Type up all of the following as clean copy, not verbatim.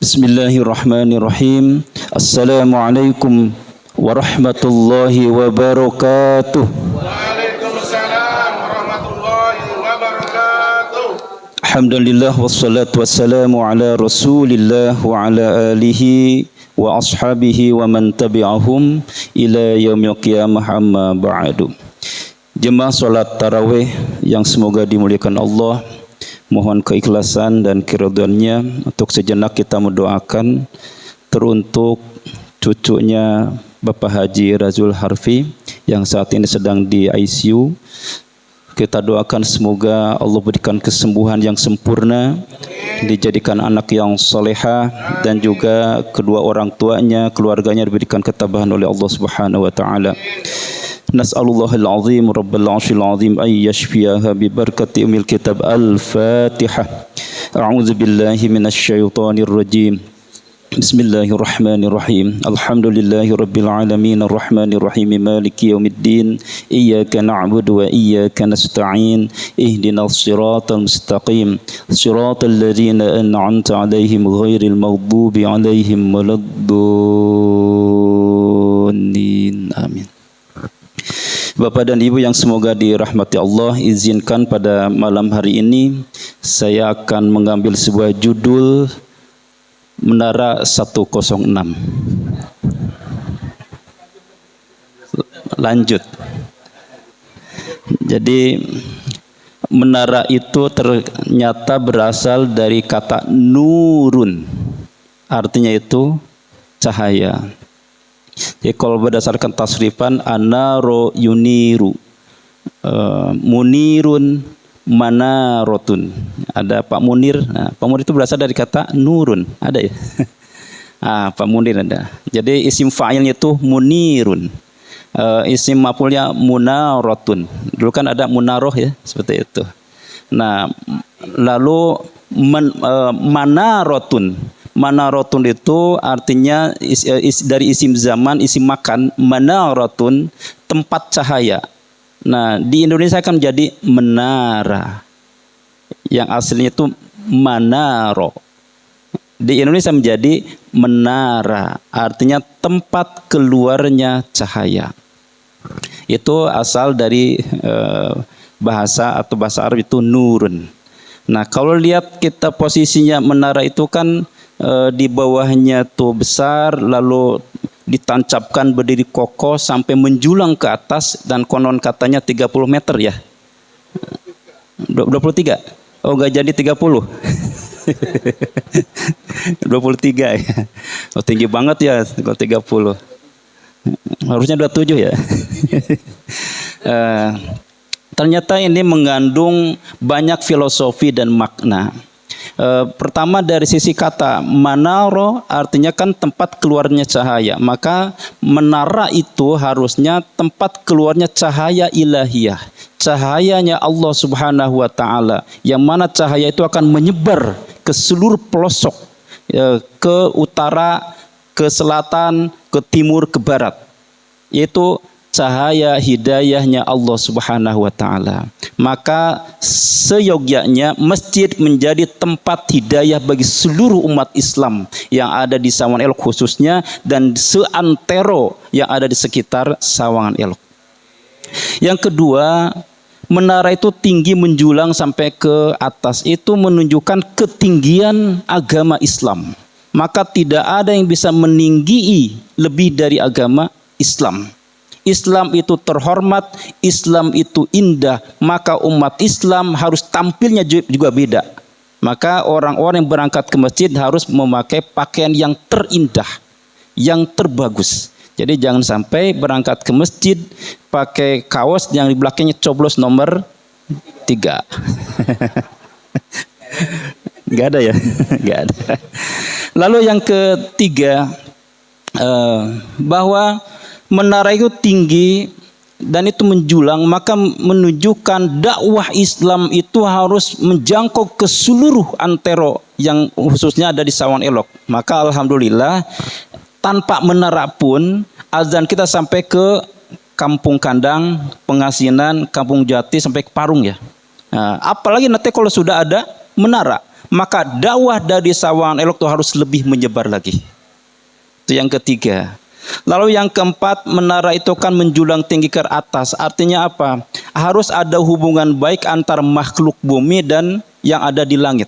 Bismillahirrahmanirrahim. Assalamualaikum warahmatullahi wabarakatuh. Waalaikumsalam warahmatullahi wabarakatuh. Alhamdulillah wassalatu wassalamu ala Rasulillah wa ala alihi wa ashabihi wa man tabi'ahum ila yaumil qiyamah, amma ba'du. Jemaah salat tarawih yang semoga dimuliakan Allah, mohon keikhlasan dan keridhaannya. Untuk sejenak kita mendoakan teruntuk cucunya Bapak Haji Razul Harfi yang saat ini sedang di ICU. Kita doakan semoga Allah berikan kesembuhan yang sempurna, dijadikan anak yang solehah, dan juga kedua orang tuanya, keluarganya diberikan ketabahan oleh Allah Subhanahu wa taala. Nas'alullahal azim rabbal arsyil azim ay yashfiyaha bi barakati umil kitab. Al-Fatihah. A'udzu billahi minasyaitonir rajim. Bismillahirrahmanirrahim. Alhamdulillahi rabbil alamin arrahmanir rahim maliki yaumiddin. Iyyaka na'budu wa iyyaka nasta'in. Ihdinas siratal mustaqim. Siratal ladzina an'amta 'alaihim ghairil maghdubi 'alaihim waladdallin. Amin. Bapak dan Ibu yang semoga dirahmati Allah, izinkan pada malam hari ini saya akan mengambil sebuah judul Menara 106. Lanjut. Jadi menara itu ternyata berasal dari kata nurun. Artinya itu cahaya. Jadi kalau berdasarkan tasrifan anaro yuniru, munirun, manarotun. Ada Pak Munir. Nah, Pak Munir itu berasal dari kata nurun. Ada ya? Pak Munir ada. Jadi isim fa'ilnya itu munirun. Isim maf'ulnya munarotun. Dulu kan ada munaroh ya, seperti itu. Nah, lalu manarotun. Manarotun itu artinya dari isim zaman, isim makan. Manarotun, tempat cahaya. Nah, di Indonesia kan jadi menara. Yang aslinya itu manaro. Di Indonesia menjadi menara. Artinya tempat keluarnya cahaya. Itu asal dari bahasa atau bahasa Arab itu nurun. Nah, kalau lihat kita posisinya menara itu kan di bawahnya tuh besar, lalu ditancapkan berdiri kokoh sampai menjulang ke atas, dan konon katanya 30 meter ya. 23. Oh, enggak jadi 30. 23 ya. Oh, tinggi banget ya kalau 30. Harusnya 27 ya. Ternyata ini mengandung banyak filosofi dan makna. Pertama dari sisi kata manaro, artinya kan tempat keluarnya cahaya. Maka menara itu harusnya tempat keluarnya cahaya ilahiyah, cahayanya Allah Subhanahu wa taala, yang mana cahaya itu akan menyebar ke seluruh pelosok, ke utara, ke selatan, ke timur, ke barat, yaitu cahaya hidayahnya Allah Subhanahu wa taala. Maka seyogyanya masjid menjadi tempat hidayah bagi seluruh umat Islam yang ada di Sawangan Elok khususnya, dan seantero yang ada di sekitar Sawangan Elok. Yang kedua, menara itu tinggi menjulang sampai ke atas, itu menunjukkan ketinggian agama Islam. Maka tidak ada yang bisa meninggi lebih dari agama Islam. Islam itu terhormat, Islam itu indah, maka umat Islam harus tampilnya juga beda. Maka orang-orang yang berangkat ke masjid harus memakai pakaian yang terindah, yang terbagus. Jadi jangan sampai berangkat ke masjid pakai kaos yang di belakangnya coblos nomor 3. Gak ada ya? Gak ada. Lalu yang ketiga, bahwa menara itu tinggi dan itu menjulang, maka menunjukkan dakwah Islam itu harus menjangkau ke seluruh antero yang khususnya ada di Sawangan Elok. Maka alhamdulillah tanpa menara pun azan kita sampai ke Kampung Kandang, Pengasinan, Kampung Jati, sampai ke Parung ya. Nah, apalagi nanti kalau sudah ada menara, maka dakwah dari Sawangan Elok itu harus lebih menyebar lagi. Itu yang ketiga. Lalu yang keempat, menara itu kan menjulang tinggi ke atas. Artinya apa? Harus ada hubungan baik antara makhluk bumi dan yang ada di langit.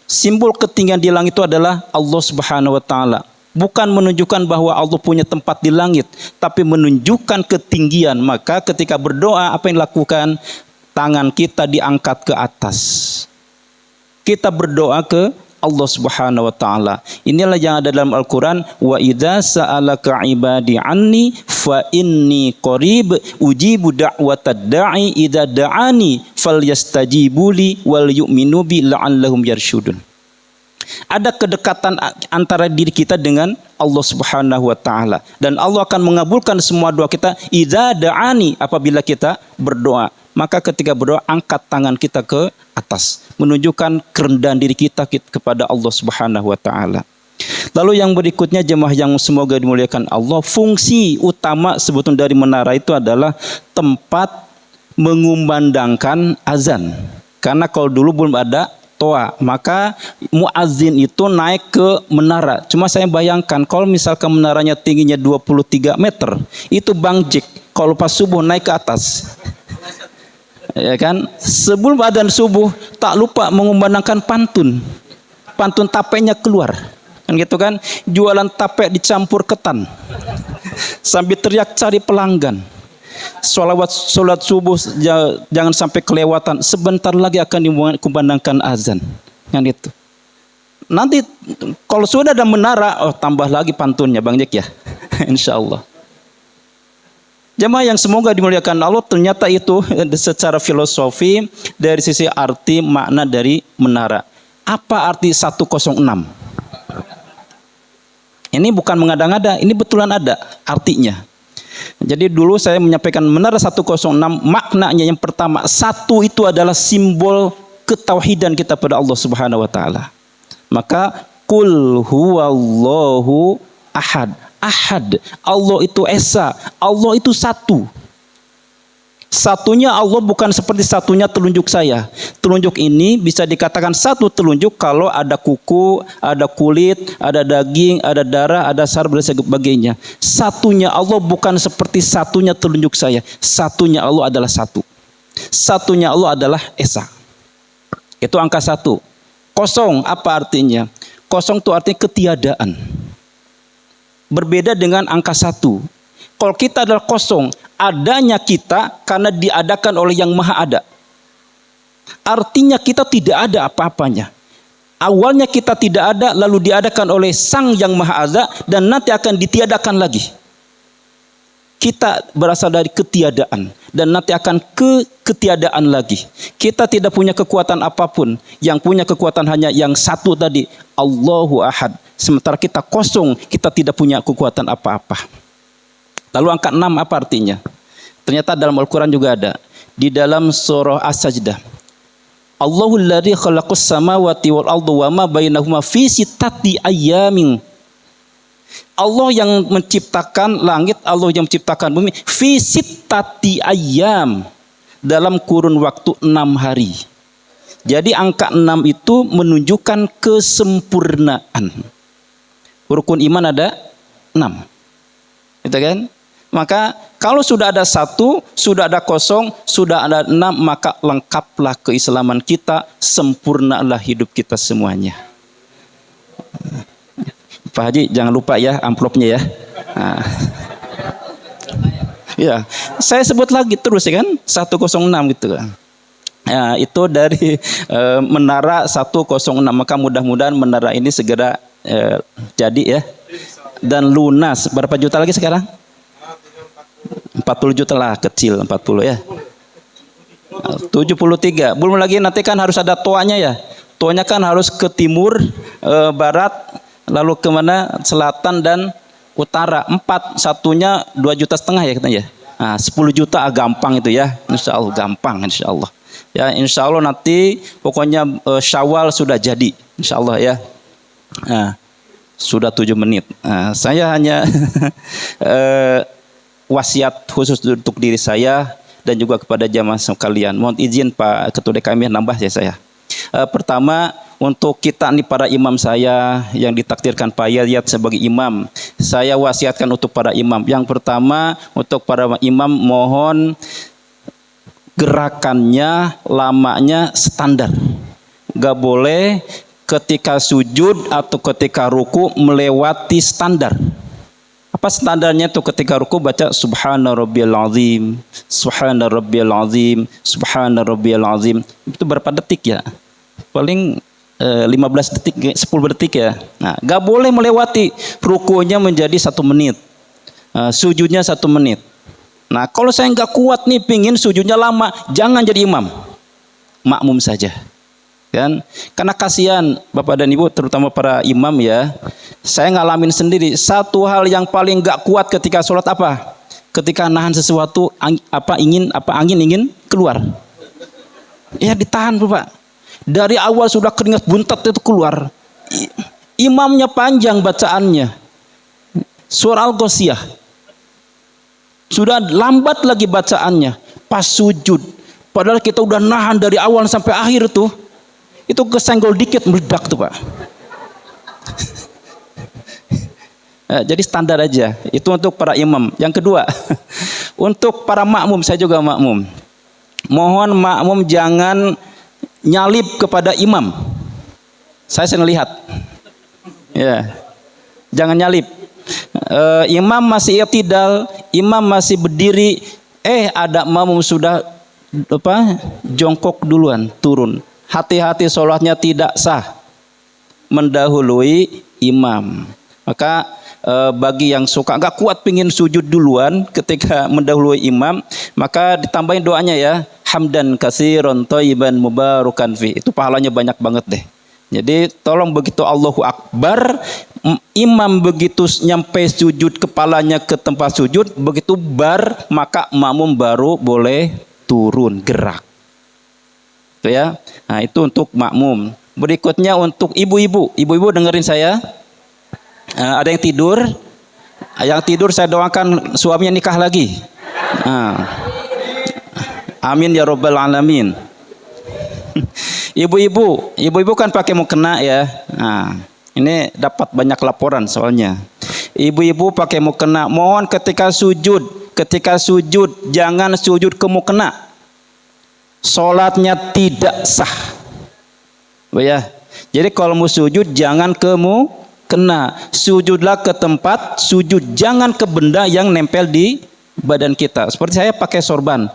Simbol ketinggian di langit itu adalah Allah Subhanahu wa taala. Bukan menunjukkan bahwa Allah punya tempat di langit, tapi menunjukkan ketinggian. Maka ketika berdoa, apa yang dilakukan? Tangan kita diangkat ke atas. Kita berdoa ke Allah Subhanahu wa taala. Inilah yang ada dalam Al-Qur'an, wa idza sa'alaka ibadi anni fa inni qarib ujibu da'watad da'i idza da'ani falyastajibuli wal yu'minu bi la'allahum yarsyudun. Ada kedekatan antara diri kita dengan Allah Subhanahu wa taala, dan Allah akan mengabulkan semua doa kita idza da'ani, apabila kita berdoa. Maka ketika berdoa, angkat tangan kita ke atas, menunjukkan kerendahan diri kita kepada Allah Subhanahu wa taala. Lalu yang berikutnya, jemaah yang semoga dimuliakan Allah, fungsi utama sebetulnya dari menara itu adalah tempat mengumandangkan azan. Karena kalau dulu belum ada toa, maka muazzin itu naik ke menara. Cuma saya bayangkan kalau misalkan menaranya tingginya 23 meter, itu Bang Jack kalau pas subuh naik ke atas. Ya kan? Sebelum adzan subuh tak lupa mengumandangkan pantun. Pantun tapenya keluar. Kan gitu kan? Jualan tape dicampur ketan. Sambil teriak cari pelanggan. Sholat subuh jangan sampai kelewatan. Sebentar lagi akan dikumandangkan azan. Kan itu. Nanti kalau sudah ada menara, oh tambah lagi pantunnya Bang Jack ya. Insya Allah. Jemaah yang semoga dimuliakan Allah, ternyata itu secara filosofi dari sisi arti makna dari menara. Apa arti 106? Ini bukan mengada-ngada, ini betulan ada artinya. Jadi dulu saya menyampaikan menara 106, maknanya yang pertama, satu itu adalah simbol ketauhidan kita pada Allah Subhanahu wa taala. Maka qul huwallahu ahad. Ahad, Allah itu esa, Allah itu satu. Satunya Allah bukan seperti satunya telunjuk saya. Telunjuk ini bisa dikatakan satu telunjuk kalau ada kuku, ada kulit, ada daging, ada darah, ada saraf dan sebagainya. Satunya Allah bukan seperti satunya telunjuk saya. Satunya Allah adalah satu. Satunya Allah adalah esa. Itu angka 1. Kosong apa artinya? Kosong itu artinya ketiadaan. Berbeda dengan angka 1. Kalau kita adalah kosong, adanya kita karena diadakan oleh yang maha ada. Artinya kita tidak ada apa-apanya. Awalnya kita tidak ada, lalu diadakan oleh sang yang maha ada, dan nanti akan ditiadakan lagi. Kita berasal dari ketiadaan, dan nanti akan ketiadaan lagi. Kita tidak punya kekuatan apapun. Yang punya kekuatan hanya yang satu tadi, Allahu Ahad. Sementara kita kosong, kita tidak punya kekuatan apa-apa. Lalu angka 6 apa artinya? Ternyata dalam Al-Quran juga ada. Di dalam surah As-Sajdah. Allahul ladzi khalaqas samawati wal arda wa ma bainahuma fi sittati ayyamin. Allah yang menciptakan langit, Allah yang menciptakan bumi fi sittati ayyam, dalam kurun waktu 6 hari. Jadi angka 6 itu menunjukkan kesempurnaan. Rukun iman ada 6. Gitu kan? Maka kalau sudah ada 1, sudah ada kosong, sudah ada 6, maka lengkaplah keislaman kita, sempurnalah hidup kita semuanya. Pak Haji jangan lupa ya amplopnya ya. Nah. Ya, saya sebut lagi terus ya kan, 106 gitu kan. Ya, itu dari menara 106. Maka mudah-mudahan menara ini segera jadi ya, dan lunas. Berapa juta lagi sekarang? 40 juta lah, kecil 40 ya. 73. Belum lagi nanti kan harus ada toanya ya. Toanya kan harus ke timur, barat, lalu kemana? Selatan dan utara. 4, satunya 2,5 juta ya katanya. Nah, 10 juta gampang itu ya. Insya Allah gampang insya Allah. Ya insya Allah nanti pokoknya Syawal sudah jadi. Insya Allah ya. Nah, sudah 7 menit. Nah, saya hanya wasiat khusus untuk diri saya dan juga kepada jamaah sekalian. Mohon izin Pak Ketua DKM nambah ya saya. Pertama, untuk kita nih para imam saya yang ditakdirkan Pak Yayat sebagai imam, saya wasiatkan untuk para imam. Yang pertama, untuk para imam mohon gerakannya, lamanya standar. Gak boleh ketika sujud atau ketika ruku melewati standar. Apa standarnya tuh? Ketika ruku baca subhana rabbiyal azim, subhana rabbiyal azim, subhana rabbiyal azim. Itu berapa detik ya? Paling 15 detik, 10 detik ya. Nah, gak boleh melewati. Rukunya menjadi 1 menit, sujudnya 1 menit. Nah, kalau saya nggak kuat nih, pingin sujudnya lama, jangan jadi imam, makmum saja. Kan? Karena kasihan Bapak dan Ibu, terutama para imam ya. Saya ngalamin sendiri. Satu hal yang paling nggak kuat ketika sholat apa? Ketika nahan sesuatu, angin ingin keluar. Ya ditahan Bapak. Dari awal sudah keringat buntat itu keluar. Imamnya panjang bacaannya. Surah Al-Ghasyiyah. Sudah lambat lagi bacaannya. Pas sujud. Padahal kita udah nahan dari awal sampai akhir tuh. Itu kesenggol dikit meledak tuh Pak. Jadi standar aja. Itu untuk para imam. Yang kedua, untuk para makmum, saya juga makmum. Mohon makmum jangan nyalip kepada imam. Saya sering lihat. Ya. Jangan nyalip. Imam masih i'tidal, imam masih berdiri, ada makmum sudah jongkok duluan, turun. Hati-hati, sholatnya tidak sah, mendahului imam. Maka bagi yang suka nggak kuat pingin sujud duluan ketika mendahului imam, maka ditambahin doanya ya, hamdan katsiran thayyiban mubarakan fi. Itu pahalanya banyak banget deh. Jadi tolong begitu Allahu Akbar, imam begitu nyampe sujud kepalanya ke tempat sujud, begitu bar maka makmum baru boleh turun gerak. Itu ya. Nah, itu untuk makmum. Berikutnya untuk ibu-ibu. Ibu-ibu dengerin saya. Ada yang tidur? Yang tidur saya doakan suaminya nikah lagi. Amin ya rabbal alamin. Ibu-ibu kan pakai mukena ya. Nah, ini dapat banyak laporan soalnya. Ibu-ibu pakai mukena. Mohon ketika sujud jangan sujud ke mukena. Sholatnya tidak sah. Ya. Jadi kalau mau sujud jangan ke mukena. Sujudlah ke tempat sujud, jangan ke benda yang nempel di badan kita. Seperti saya pakai sorban.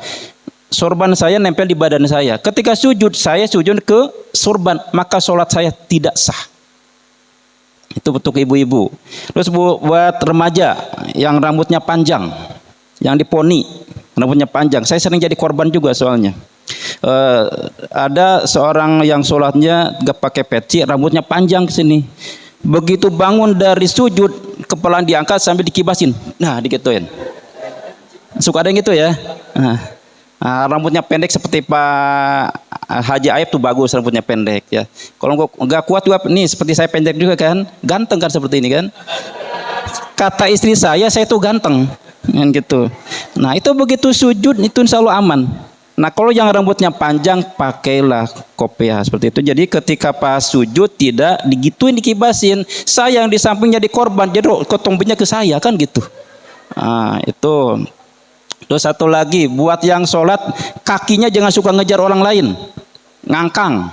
Sorban saya nempel di badan saya. Ketika sujud, saya sujud ke sorban, maka sholat saya tidak sah. Itu untuk ibu-ibu. Terus buat remaja yang rambutnya panjang, yang diponi, rambutnya panjang. Saya sering jadi korban juga soalnya. Ada seorang yang sholatnya gak pakai peci, rambutnya panjang ke sini. Begitu bangun dari sujud, kepala diangkat sambil dikibasin. Nah, digituin. Suka ada yang gitu ya. Rambutnya pendek seperti Pak Haji Aib tuh bagus, rambutnya pendek ya. Kalau nggak kuat juga nih seperti saya pendek juga kan, ganteng kan seperti ini kan. Kata istri saya tuh ganteng, kan gitu. Nah itu begitu sujud itu insya Allah aman. Nah kalau yang rambutnya panjang pakailah kopiah seperti itu. Jadi ketika pas sujud tidak digituin dikibasin. Saya yang di sampingnya di korban, jadi ketombinya ke saya kan gitu. Nah itu. Terus satu lagi, buat yang sholat kakinya jangan suka ngejar orang lain, ngangkang.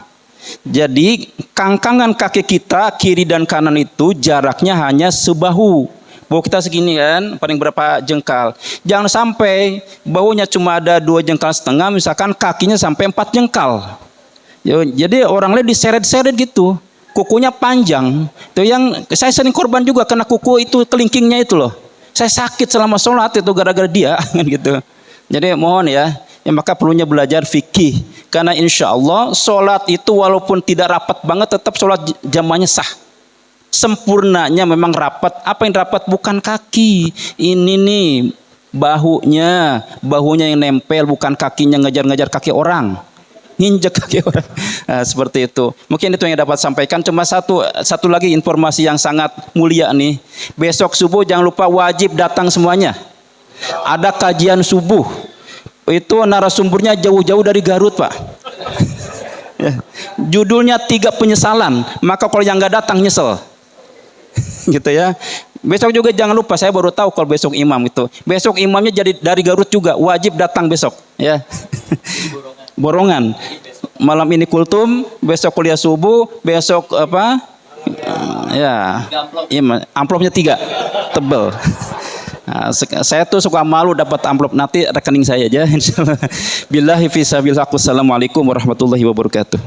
Jadi kangkangan kaki kita kiri dan kanan itu jaraknya hanya sebahu. Bahu kita segini kan, paling berapa jengkal. Jangan sampai bahunya cuma ada 2 jengkal setengah, misalkan kakinya sampai 4 jengkal. Jadi orang lain diseret-seret gitu, kukunya panjang. Itu yang saya sering korban juga karena kuku itu kelingkingnya itu loh. Saya sakit selama sholat itu gara-gara dia kan gitu. Jadi mohon ya, maka perlunya belajar fikih. Karena insya Allah sholat itu walaupun tidak rapat banget tetap sholat jamaahnya sah. Sempurnanya memang rapat. Apa yang rapat? Bukan kaki. Ini nih bahunya yang nempel, bukan kakinya ngejar-ngejar kaki orang, nginjek kaki orang. Nah, seperti itu. Mungkin itu yang dapat sampaikan. Cuma satu lagi informasi yang sangat mulia nih. Besok subuh jangan lupa wajib datang semuanya. Ada kajian subuh. Itu narasumbernya jauh-jauh dari Garut, Pak. judulnya 3 penyesalan. Maka kalau yang nggak datang nyesel. Gitu ya. Besok juga jangan lupa, saya baru tahu kalau besok imam itu. Besok imamnya jadi dari Garut juga, wajib datang besok ya. Borongan. Malam ini kultum, besok kuliah subuh, besok apa? Ya. Amplopnya 3. Tebel. Nah, saya tuh suka malu dapat amplop, nanti rekening saya aja insyaallah. Billahi fisabilillah. Assalamualaikum warahmatullahi wabarakatuh.